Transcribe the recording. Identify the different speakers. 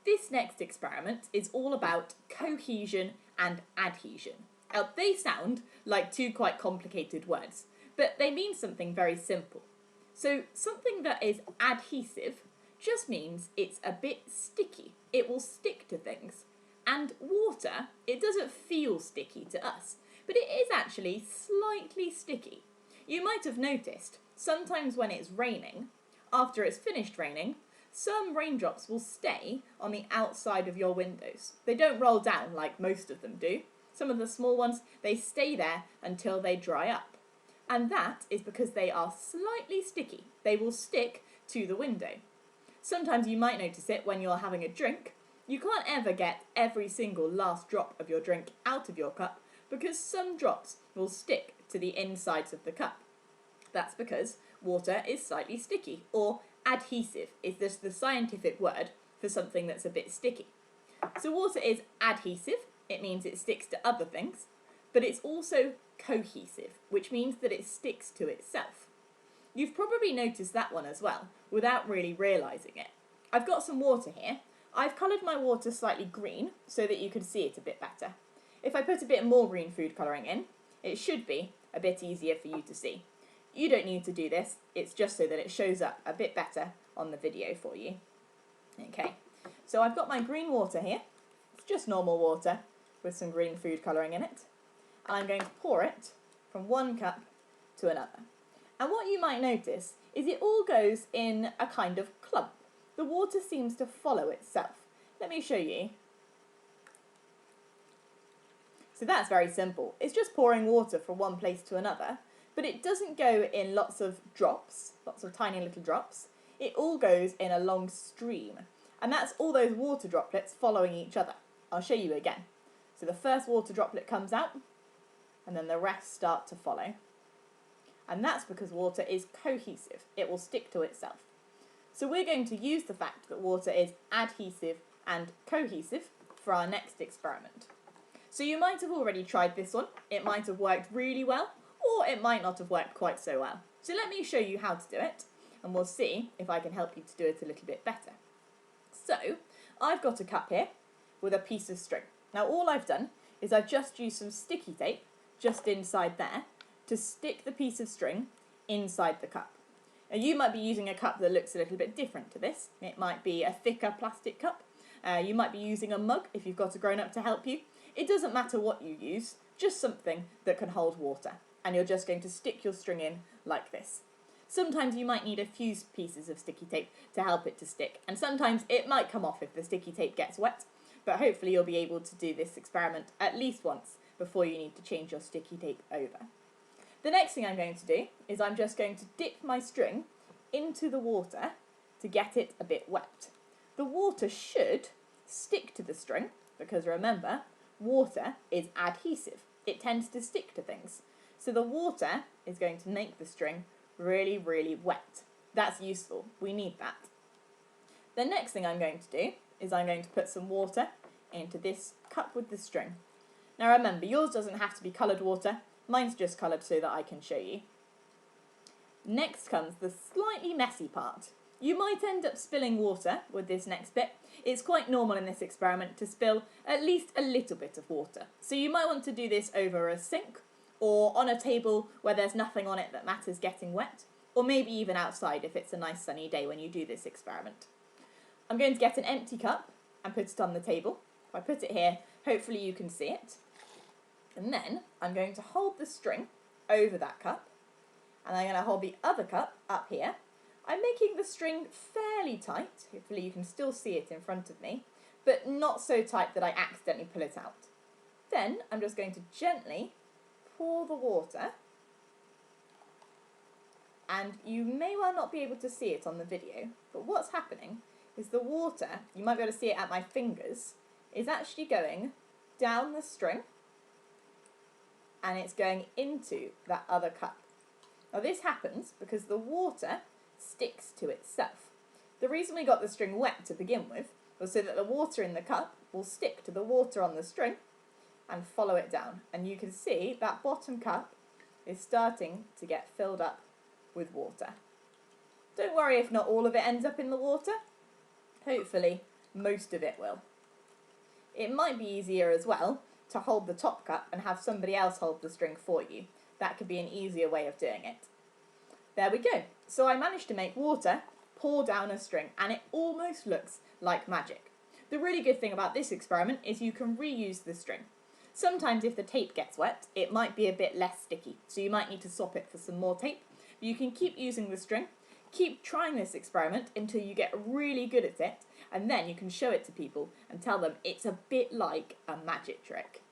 Speaker 1: This next experiment is all about cohesion and adhesion. Now, they sound like two quite complicated words, but they mean something very simple. So something that is adhesive just means it's a bit sticky. It will stick to things. And water, it doesn't feel sticky to us, but it is actually slightly sticky. You might have noticed, sometimes when it's raining, after it's finished raining, some raindrops will stay on the outside of your windows. They don't roll down like most of them do. Some of the small ones, they stay there until they dry up. And that is because they are slightly sticky. They will stick to the window. Sometimes you might notice it when you're having a drink. You can't ever get every single last drop of your drink out of your cup because some drops will stick to the insides of the cup. That's because water is slightly sticky, or adhesive is just the scientific word for something that's a bit sticky. So water is adhesive, it means it sticks to other things, but it's also cohesive, which means that it sticks to itself. You've probably noticed that one as well, without really realising it. I've got some water here. I've coloured my water slightly green so that you can see it a bit better. If I put a bit more green food colouring in, it should be a bit easier for you to see. You don't need to do this, it's just so that it shows up a bit better on the video for you. Okay, so I've got my green water here. It's just normal water with some green food colouring in it. And I'm going to pour it from one cup to another. And what you might notice is it all goes in a kind of clump. The water seems to follow itself. Let me show you. So that's very simple. It's just pouring water from one place to another, but it doesn't go in lots of drops, lots of tiny little drops. It all goes in a long stream. And that's all those water droplets following each other. I'll show you again. So the first water droplet comes out, and then the rest start to follow. And that's because water is cohesive. It will stick to itself. So we're going to use the fact that water is adhesive and cohesive for our next experiment. So you might have already tried this one. It might have worked really well, or it might not have worked quite so well. So let me show you how to do it, and we'll see if I can help you to do it a little bit better. So I've got a cup here with a piece of string. Now all I've done is I've just used some sticky tape just inside there to stick the piece of string inside the cup. Now you might be using a cup that looks a little bit different to this. It might be a thicker plastic cup. You might be using a mug if you've got a grown-up to help you. It doesn't matter what you use, just something that can hold water. And you're just going to stick your string in like this. Sometimes you might need a few pieces of sticky tape to help it to stick, and sometimes it might come off if the sticky tape gets wet, but hopefully you'll be able to do this experiment at least once before you need to change your sticky tape over. The next thing I'm going to do is I'm just going to dip my string into the water to get it a bit wet. The water should stick to the string, because remember, water is adhesive. It tends to stick to things. So the water is going to make the string really, really wet. That's useful. We need that. The next thing I'm going to do is I'm going to put some water into this cup with the string. Now remember, yours doesn't have to be coloured water. Mine's just coloured so that I can show you. Next comes the slightly messy part. You might end up spilling water with this next bit. It's quite normal in this experiment to spill at least a little bit of water. So you might want to do this over a sink, or on a table where there's nothing on it that matters getting wet, or maybe even outside if it's a nice sunny day when you do this experiment. I'm going to get an empty cup and put it on the table. If I put it here, hopefully you can see it. And then I'm going to hold the string over that cup, and I'm going to hold the other cup up here. I'm making the string fairly tight, hopefully you can still see it in front of me, but not so tight that I accidentally pull it out. Then I'm just going to gently pour the water, and you may well not be able to see it on the video, but what's happening is the water, you might be able to see it at my fingers, is actually going down the string, and it's going into that other cup. Now this happens because the water sticks to itself. The reason we got the string wet to begin with was so that the water in the cup will stick to the water on the string and follow it down. And you can see that bottom cup is starting to get filled up with water. Don't worry if not all of it ends up in the water. Hopefully most of it will. It might be easier as well to hold the top cup and have somebody else hold the string for you. That could be an easier way of doing it. There we go. So I managed to make water pour down a string, and it almost looks like magic. The really good thing about this experiment is you can reuse the string. Sometimes if the tape gets wet, it might be a bit less sticky, so you might need to swap it for some more tape. But you can keep using the string, keep trying this experiment until you get really good at it, and then you can show it to people and tell them it's a bit like a magic trick.